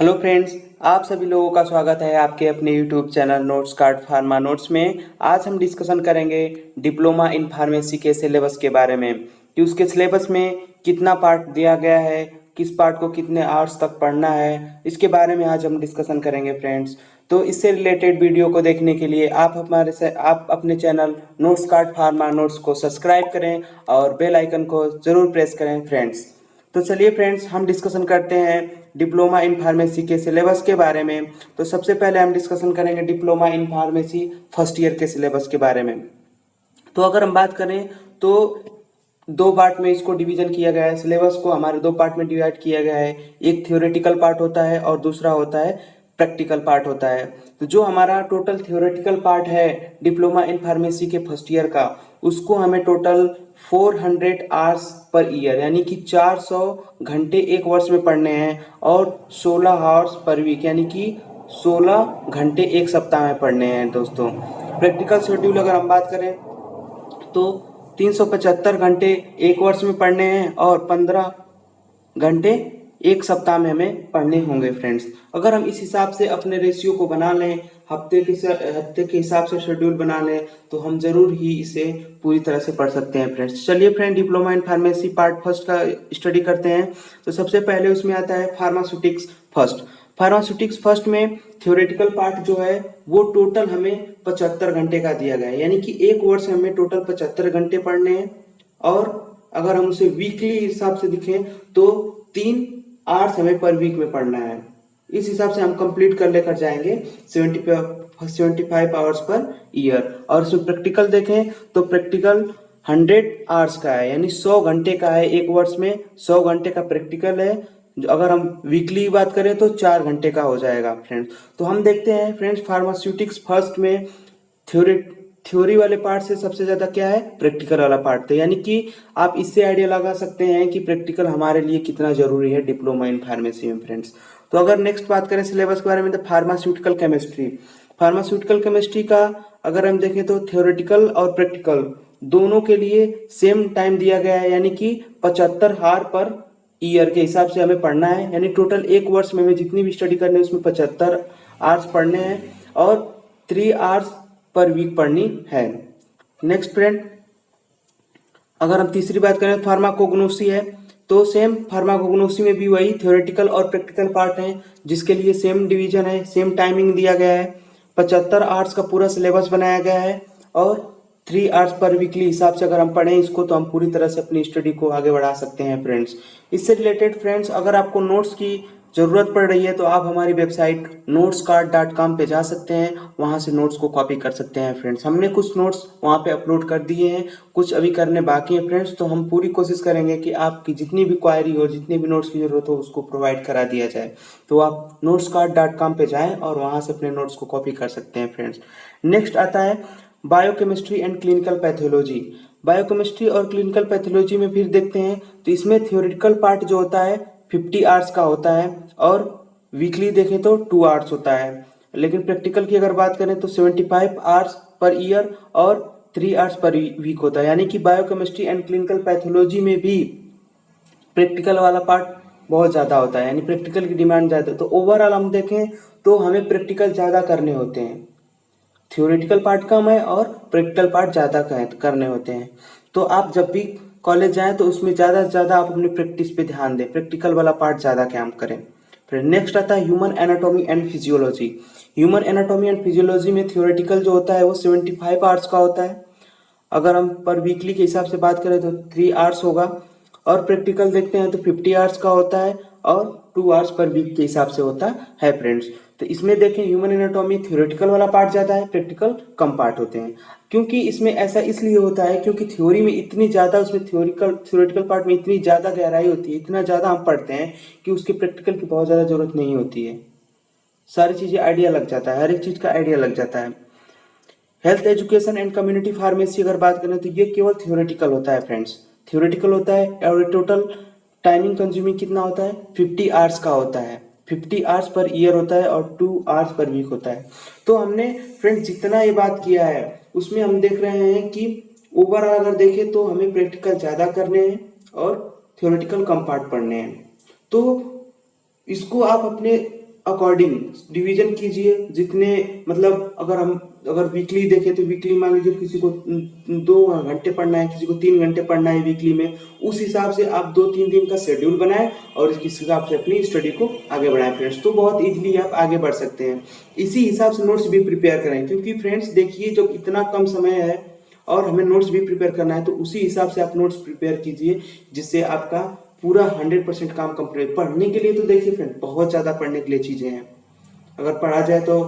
Hello friends, आप सभी लोगों का स्वागत है आपके अपने YouTube channel notes card pharma notes में। आज हम डिस्कशन करेंगे डिप्लोमा इन फार्मेसी के सिलेबस के बारे में कि उसके सिलेबस में कितना पार्ट दिया गया है, किस पार्ट को कितने आवर्स तक पढ़ना है, इसके बारे में आज हम डिस्कशन करेंगे फ्रेंड्स। तो इससे रिलेटेड वीडियो को देखने के लिए आप अपने channel notes card pharma notes को सब्सक्राइब करें और बेल आइकन को ज़रूर प्रेस करें फ्रेंड्स। तो चलिए फ्रेंड्स, हम डिस्कशन करते हैं डिप्लोमा इन फार्मेसी के सिलेबस के बारे में। तो सबसे पहले हम डिस्कशन करेंगे diploma in pharmacy first year के सिलेबस के बारे में। तो अगर हम बात करें तो दो पार्ट में इसको डिवीजन किया गया है। सिलेबस को हमारे दो पार्ट में डिवाइड किया गया है। एक थ्योरेटिकल पार्ट होता है और दूसरा होता है प्रैक्टिकल पार्ट होता है। तो जो हमारा टोटल थ्योरेटिकल पार्ट है डिप्लोमा इन फार्मेसी के फर्स्ट ईयर का, उसको हमें टोटल 400 आवर्स पर ईयर यानी कि 400 घंटे एक वर्ष में पढ़ने हैं और 16 आवर्स पर वीक यानी कि 16 घंटे एक सप्ताह में पढ़ने हैं दोस्तों। प्रैक्टिकल शेड्यूल अगर हम बात करें तो 375 घंटे एक वर्ष में पढ़ने हैं और 15 घंटे एक सप्ताह में हमें पढ़ने होंगे फ्रेंड्स। अगर हम इस हिसाब से अपने रेशियो को बना लें, हफ्ते के हिसाब से शेड्यूल बना लें, तो हम जरूर ही इसे पूरी तरह से पढ़ सकते हैं फ्रेंड्स। चलिए friend, diploma in pharmacy part first का स्टडी करते हैं। तो सबसे पहले उसमें आता है फार्मास्यूटिक्स फर्स्ट। फार्मास्यूटिक्स फर्स्ट में थ्योरेटिकल पार्ट जो है वो टोटल हमें 75 घंटे का दिया गया है, यानी कि एक वर्ष में हमें टोटल 75 घंटे पढ़ने हैं। और अगर हम उसे वीकली हिसाब से दिखें तो 3 आवर्स हमें पर वीक में पढ़ना है। इस हिसाब से हम कंप्लीट कर लेकर जाएंगे 75 आवर्स पर ईयर। और इसमें प्रैक्टिकल देखें तो प्रैक्टिकल 100 आवर्स का है, यानी 100 घंटे का है। एक वर्ष में 100 घंटे का प्रैक्टिकल है। अगर हम वीकली बात करें तो 4 घंटे का हो जाएगा फ्रेंड्स। तो हम देखते हैं फ्रेंड्स, फार्मास्यूटिक्स फर्स्ट में थ्योरी वाले पार्ट से सबसे ज्यादा क्या है, प्रैक्टिकल वाला पार्ट। तो यानी कि आप इससे आइडिया लगा सकते हैं कि प्रैक्टिकल हमारे लिए कितना जरूरी है डिप्लोमा इन फार्मेसी में फ्रेंड्स। तो अगर नेक्स्ट बात करें सिलेबस के बारे में, तो फार्मास्यूटिकल केमिस्ट्री। फार्मास्यूटिकल केमिस्ट्री का अगर हम देखें तो थ्योरेटिकल और प्रैक्टिकल दोनों के लिए सेम टाइम दिया गया है, यानी कि 75 हार पर ईयर के हिसाब से हमें पढ़ना है। यानी टोटल एक वर्ष में हमें जितनी भी स्टडी करनी है उसमें 75 आवर्स पढ़ने हैं और 3 आवर्स पर वीक पढ़नी है। नेक्स्ट फ्रेंड, अगर हम तीसरी बात करें फार्माकोग्नोसी है, तो सेम फार्माकोग्नोसी में भी वही थ्योरेटिकल और प्रैक्टिकल पार्ट है, जिसके लिए सेम डिवीजन है, सेम टाइमिंग दिया गया है। 75 आवर्स का पूरा सिलेबस बनाया गया है और 3 आवर्स पर वीकली हिसाब से अगर हम पढ़ें इसको तो हम पूरी तरह से अपनी स्टडी को आगे बढ़ा सकते हैं फ्रेंड्स। इससे रिलेटेड फ्रेंड्स, अगर आपको नोट्स की जरूरत पड़ रही है तो आप हमारी वेबसाइट notescard.com पे जा सकते हैं, वहां से नोट्स को कॉपी कर सकते हैं फ्रेंड्स। हमने कुछ नोट्स वहां पे अपलोड कर दिए हैं, कुछ अभी करने बाकी है फ्रेंड्स। तो हम पूरी कोशिश करेंगे कि आपकी जितनी भी क्वायरी हो, जितनी भी नोट्स की जरूरत हो, उसको प्रोवाइड करा दिया जाए। तो आप notescard.com पे जाएं और वहां से अपने नोट्स को कॉपी कर सकते हैं फ्रेंड्स। नेक्स्ट आता है biochemistry and clinical pathology. Biochemistry और क्लिनिकल पैथोलॉजी में फिर देखते हैं तो इसमें थ्योरेटिकल पार्ट जो होता है 50 आवर्स का होता है और वीकली देखें तो 2 आवर्स होता है। लेकिन प्रैक्टिकल की अगर बात करें तो 75 आवर्स पर ईयर और 3 आवर्स पर वीक होता है। यानी कि बायोकेमिस्ट्री एंड क्लिनिकल पैथोलॉजी में भी प्रैक्टिकल वाला पार्ट बहुत ज्यादा होता है, यानी प्रैक्टिकल की डिमांड ज्यादा है। तो ओवरऑल हम देखें तो हमें प्रैक्टिकल ज्यादा करने होते हैं, थ्योरेटिकल पार्ट कम है और प्रैक्टिकल पार्ट ज्यादा करने होते हैं। तो आप जब भी कॉलेज जाएं तो उसमें ज्यादा से ज्यादा आप अपनी प्रैक्टिस पे ध्यान दें, प्रैक्टिकल वाला पार्ट ज्यादा काम करें। फिर नेक्स्ट आता है human anatomy and physiology. Human anatomy and physiology में थ्योरेटिकल जो होता है वो 75 आवर्स का होता है। अगर हम पर वीकली के हिसाब से बात करें तो 3 आवर्स होगा और प्रैक्टिकल देखते हैं तो 50 आवर्स का होता है और 2 आवर्स पर वीक के हिसाब से होता है फ्रेंड्स। तो इसमें देखें ह्यूमन एनाटॉमी थ्योरेटिकल वाला पार्ट ज्यादा है, प्रैक्टिकल कम पार्ट होते हैं। क्योंकि इसमें ऐसा इसलिए होता है क्योंकि थ्योरी में इतनी ज्यादा, उसमें थ्योरेटिकल पार्ट में इतनी ज्यादा गहराई होती है, इतना ज्यादा हम पढ़ते हैं कि उसके प्रैक्टिकल की बहुत ज्यादा जरूरत नहीं होती है। सारी चीजें आइडिया लग जाता है, हर एक चीज का आइडिया लग जाता है। Health education and community pharmacy अगर बात करें तो ये केवल थ्योरेटिकल होता है फ्रेंड्स, थ्योरेटिकल होता है और टोटल टाइमिंग कंज्यूमिंग कितना होता है, 50 आवर्स का होता है। 50 आवर्स पर ईयर होता है और 2 आवर्स पर वीक होता है। तो हमने फ्रेंड्स जितना ये बात किया है उसमें हम देख रहे हैं कि ओवरऑल अगर देखें तो हमें प्रैक्टिकल ज्यादा करने हैं और थ्योरेटिकल कम पार्ट पढ़ने हैं। तो इसको आप अपने अकॉर्डिंग डिवीजन कीजिए। जितने मतलब अगर वीकली देखें तो वीकली मान लीजिए किसी को 2 घंटे पढ़ना है, किसी को 3 घंटे पढ़ना है वीकली में, उस हिसाब से आप 2-3 दिन का शेड्यूल बनाएं और इस हिसाब से अपनी स्टडी को आगे बढ़ाएं फ्रेंड्स। तो बहुत इजीली आप आगे बढ़ सकते हैं। इसी हिसाब से नोट्स भी प्रिपेयर करें, क्योंकि फ्रेंड्स देखिए जब इतना कम समय है और हमें नोट्स भी प्रिपेयर करना है, तो उसी हिसाब से आप नोट्स प्रिपेयर कीजिए जिससे आपका पूरा 100% काम कंप्लीट। पढ़ने के लिए तो देखिए फ्रेंड बहुत ज्यादा पढ़ने के लिए चीजें हैं। अगर पढ़ा जाए तो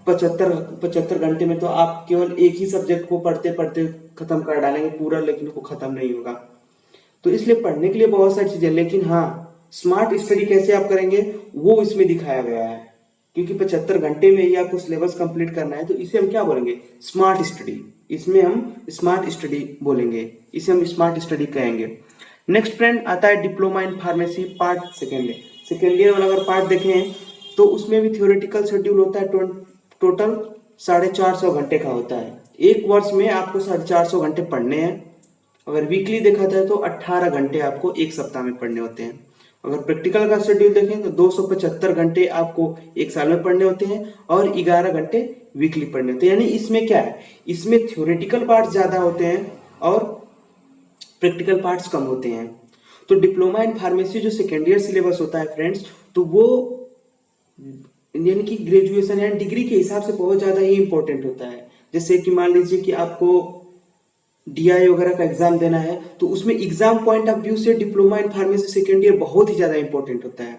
75 घंटे में तो आप केवल एक ही सब्जेक्ट को पढ़ते पढ़ते खत्म कर डालेंगे पूरा, लेकिन वो खत्म नहीं होगा। तो इसलिए पढ़ने के लिए बहुत सारी चीजें, लेकिन हाँ स्मार्ट स्टडी कैसे आप करेंगे वो इसमें दिखाया गया है। क्योंकि 75 घंटे में ही आपको सिलेबस कंप्लीट करना है, तो इसे हम क्या बोलेंगे, स्मार्ट स्टडी। इसमें हम स्मार्ट स्टडी बोलेंगे, इसे हम स्मार्ट स्टडी कहेंगे। नेक्स्ट फ्रेंड आता है diploma in pharmacy part second year वाला अगर पार्ट देखें तो उसमें भी थ्योरेटिकल शेड्यूल होता है। टोटल 450 घंटे का होता है। एक वर्ष में आपको 450 घंटे पढ़ने हैं। अगर वीकली देखा जाए तो 18 घंटे आपको एक सप्ताह में पढ़ने होते हैं। अगर प्रैक्टिकल का शेड्यूल देखें तो 275 घंटे आपको एक साल में पढ़ने होते हैं और 11 घंटे वीकली पढ़ने होते हैं। यानी इसमें क्या है, इसमें थ्योरेटिकल पार्ट ज्यादा होते हैं और प्रैक्टिकल पार्ट्स कम होते हैं। तो डिप्लोमा इन फार्मेसी जो सेकेंड ईयर सिलेबस होता है फ्रेंड्स, तो वो यानी कि ग्रेजुएशन या डिग्री के हिसाब से बहुत ज्यादा ही इंपॉर्टेंट होता है। जैसे कि मान लीजिए कि आपको डीआई वगैरह का एग्जाम देना है, तो उसमें एग्जाम पॉइंट ऑफ व्यू से diploma in pharmacy second year बहुत ही ज्यादा इंपॉर्टेंट होता है,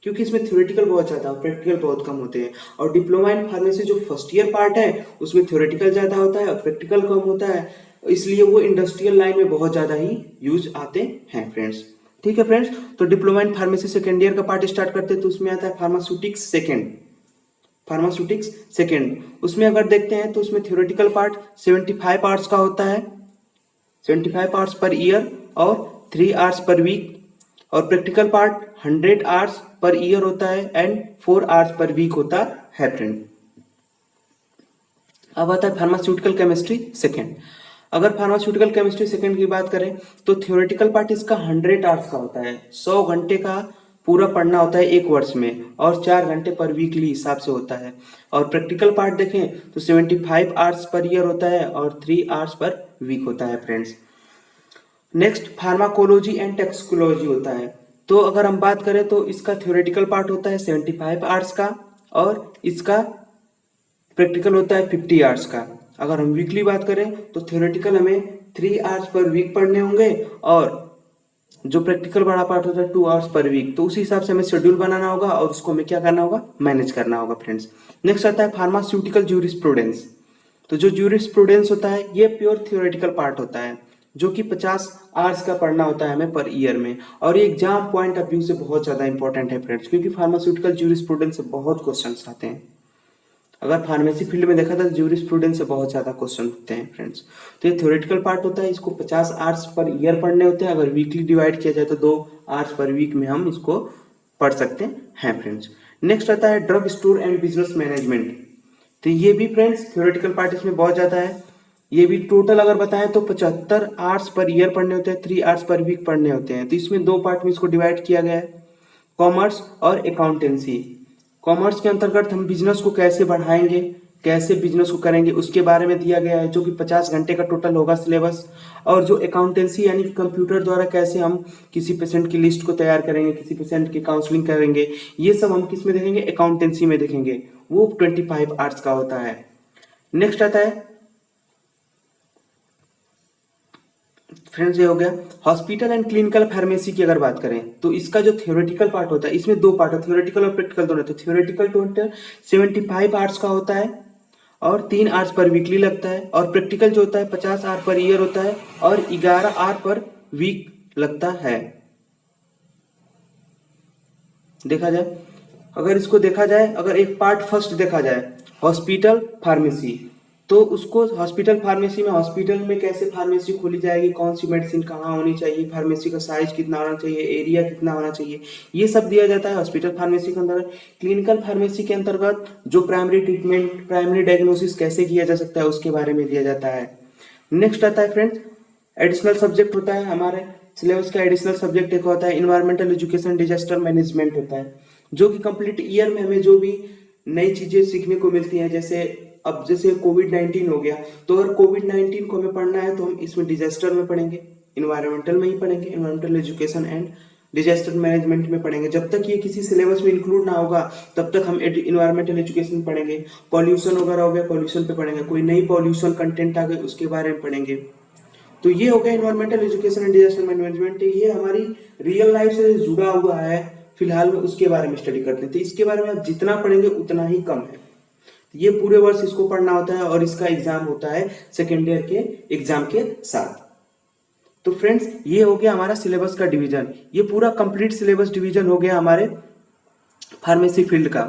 क्योंकि इसमें थ्योरेटिकल बहुत ज्यादा और प्रैक्टिकल बहुत कम होते हैं। और डिप्लोमा इन फार्मेसी जो फर्स्ट ईयर पार्ट है उसमें थ्योरेटिकल ज्यादा होता है और प्रैक्टिकल कम होता है, इसलिए वो इंडस्ट्रियल लाइन में बहुत ज्यादा ही यूज आते हैं फ्रेंड्स। ठीक है फ्रेंड्स, तो diploma in pharmacy second year का पार्ट स्टार्ट करते हैं। तो उसमें आता है फार्मास्यूटिक्स सेकेंड। उसमें अगर देखते हैं तो उसमें थ्योरेटिकल पार्ट 75 आवर्स का होता है, 75 आवर्स पर ईयर और 3 आवर्स पर वीक। और practical part 100 hours per year होता है एंड 4 आवर्स पर वीक होता है फ्रेंड। अब आता है फार्मास्यूटिकल केमिस्ट्री सेकेंड। अगर फार्मास्यूटिकल केमिस्ट्री सेकेंड की बात करें तो थ्योरेटिकल पार्ट इसका 100 आवर्स का होता है, 100 घंटे का पूरा पढ़ना होता है एक वर्ष में और 4 घंटे पर वीकली हिसाब से होता है। और प्रैक्टिकल पार्ट देखें तो 75 आवर्स पर ईयर होता है और 3 आवर्स पर वीक होता है friends. Next pharmacology and toxicology होता है। तो अगर हम बात करें तो इसका थ्योरेटिकल पार्ट होता है 75 आवर्स का और इसका प्रैक्टिकल होता है 50 आवर्स का। अगर हम वीकली बात करें तो थ्योरेटिकल हमें 3 आवर्स पर वीक पढ़ने होंगे और जो प्रैक्टिकल वाला पार्ट होता है 2 आवर्स पर वीक। तो उसी हिसाब से हमें शेड्यूल बनाना होगा और उसको हमें क्या करना होगा, मैनेज करना होगा फ्रेंड्स। नेक्स्ट आता है फार्मास्यूटिकल ज्यूरिस्प्रूडेंस। तो जो ज्यूरिस्प्रूडेंस होता है ये प्योर थ्योरेटिकल पार्ट होता है, जो कि 50 आवर्स का पढ़ना होता है हमें पर ईयर में। और ये एग्जाम पॉइंट ऑफ व्यू से बहुत ज्यादा इंपॉर्टेंट है फ्रेंड्स, क्योंकि फार्मास्यूटिकल ज्यूरिस्प्रूडेंस से बहुत क्वेश्चन आते हैं। अगर फार्मेसी फील्ड में देखा था तो ज्यूरिस्प्रूडेंस से बहुत ज्यादा क्वेश्चन होते हैं फ्रेंड्स। तो ये थ्योरेटिकल पार्ट होता है, इसको 50 आवर्स पर ईयर पढ़ने होते हैं। अगर वीकली डिवाइड किया जाए तो 2 आवर्स पर वीक में हम इसको पढ़ सकते हैं फ्रेंड्स। नेक्स्ट आता है drug store and business management. तो ये भी फ्रेंड्स थ्योरेटिकल पार्ट इसमें बहुत ज्यादा है। ये भी टोटल अगर बताएं तो 75 आवर्स पर ईयर पढ़ने होते हैं, 3 आवर्स पर वीक पढ़ने होते हैं। तो इसमें 2 पार्ट में इसको डिवाइड किया गया है, कॉमर्स और अकाउंटेंसी। कॉमर्स के अंतर्गत हम बिजनेस को कैसे बढ़ाएंगे, कैसे बिजनेस को करेंगे उसके बारे में दिया गया है, जो कि 50 घंटे का टोटल होगा सिलेबस। और जो अकाउंटेंसी यानी कि कंप्यूटर द्वारा कैसे हम किसी पेशेंट की लिस्ट को तैयार करेंगे, किसी पेशेंट की काउंसलिंग करेंगे, ये सब हम किस में देखेंगे, अकाउंटेंसी में देखेंगे। वो 25 आवर्स का होता है। नेक्स्ट आता है फ्रेंड्स, ये हो गया हॉस्पिटल एंड क्लिनिकल फार्मेसी की। अगर बात करें तो इसका जो थ्योरेटिकल पार्ट होता है, इसमें 2 पार्ट है, थ्योरेटिकल और प्रैक्टिकल दोनों। तो थ्योरेटिकल टोटल 75 आवर्स का होता है और 3 आवर्स पर वीकली लगता है। और प्रैक्टिकल जो होता है 50 आवर पर ईयर होता है और 11 आवर पर वीक लगता है। देखा जाए, अगर इसको देखा जाए, अगर एक पार्ट फर्स्ट देखा जाए हॉस्पिटल फार्मेसी, तो उसको हॉस्पिटल फार्मेसी में हॉस्पिटल में कैसे फार्मेसी खोली जाएगी, कौन सी मेडिसिन कहाँ होनी चाहिए, फार्मेसी का साइज कितना होना चाहिए, एरिया कितना होना चाहिए, ये सब दिया जाता है हॉस्पिटल फार्मेसी के अंतर्गत। क्लिनिकल फार्मेसी के अंतर्गत जो प्राइमरी ट्रीटमेंट, प्राइमरी डायग्नोसिस कैसे किया जा सकता है उसके बारे में दिया जाता है। नेक्स्ट आता है फ्रेंड्स, एडिशनल सब्जेक्ट होता है हमारे सिलेबस का। एडिशनल सब्जेक्ट एक होता है इन्वायरमेंटल एजुकेशन डिजास्टर मैनेजमेंट होता है, जो कि कंप्लीट ईयर में हमें जो भी नई चीजें सीखने को मिलती हैं। जैसे अब जैसे कोविड-19 हो गया, तो अगर कोविड-19 को हमें पढ़ना है तो हम इसमें डिजास्टर में पढ़ेंगे, इन्वायरमेंटल में ही पढ़ेंगे, environmental education and disaster management में पढ़ेंगे। जब तक ये किसी सिलेबस में इंक्लूड ना होगा तब तक हम इन्वायरमेंटल एजुकेशन पढ़ेंगे। पॉल्यूशन वगैरह हो गया, पॉल्यूशन पे पढ़ेंगे। कोई नई पॉल्यूशन कंटेंट आ गई उसके बारे में पढ़ेंगे। तो ये हो गया environmental education and disaster management. ये हमारी रियल लाइफ से जुड़ा हुआ है, फिलहाल में उसके बारे में स्टडी करते हैं। तो इसके बारे में आप जितना पढ़ेंगे उतना ही कम है। ये पूरे वर्ष इसको पढ़ना होता है और इसका एग्जाम होता है सेकेंड ईयर के एग्जाम के साथ। तो फ्रेंड्स, ये हो गया हमारा सिलेबस का डिवीजन। ये पूरा कंप्लीट सिलेबस डिवीजन हो गया हमारे फार्मेसी फील्ड का,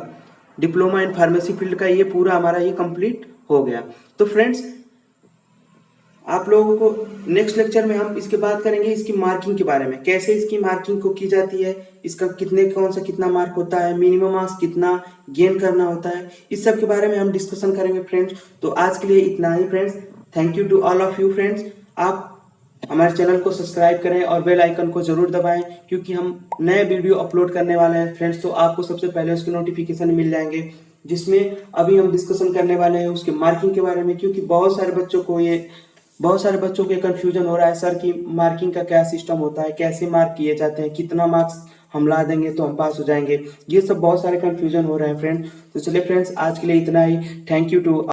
डिप्लोमा इन फार्मेसी फील्ड का। ये पूरा हमारा ये कंप्लीट हो गया। तो फ्रेंड्स, आप लोगों को नेक्स्ट लेक्चर में हम इसके बात करेंगे इसकी मार्किंग के बारे में, कैसे इसकी मार्किंग को की जाती है, इसका कौन सा कितना मार्क होता है, मिनिमम मार्क्स कितना गेन करना होता है, इस सब के बारे में हम डिस्कशन करेंगे फ्रेंड्स। तो आज के लिए इतना ही friends. Thank you to all of you friends. आप हमारे चैनल को सब्सक्राइब करें और बेल आइकन को जरूर दबाएं, क्योंकि हम नए वीडियो अपलोड करने वाले हैं फ्रेंड्स। तो आपको सबसे पहले उसके नोटिफिकेशन मिल जाएंगे, जिसमें अभी हम डिस्कशन करने वाले हैं उसके मार्किंग के बारे में। क्योंकि बहुत सारे बच्चों को कंफ्यूजन हो रहा है, सर की मार्किंग का क्या सिस्टम होता है, कैसे मार्क किए जाते हैं, कितना मार्क्स हम ला देंगे तो हम पास हो जाएंगे। ये सब बहुत सारे कंफ्यूजन हो रहे हैं फ्रेंड्स। तो चलिए फ्रेंड्स, आज के लिए इतना ही। Thank you to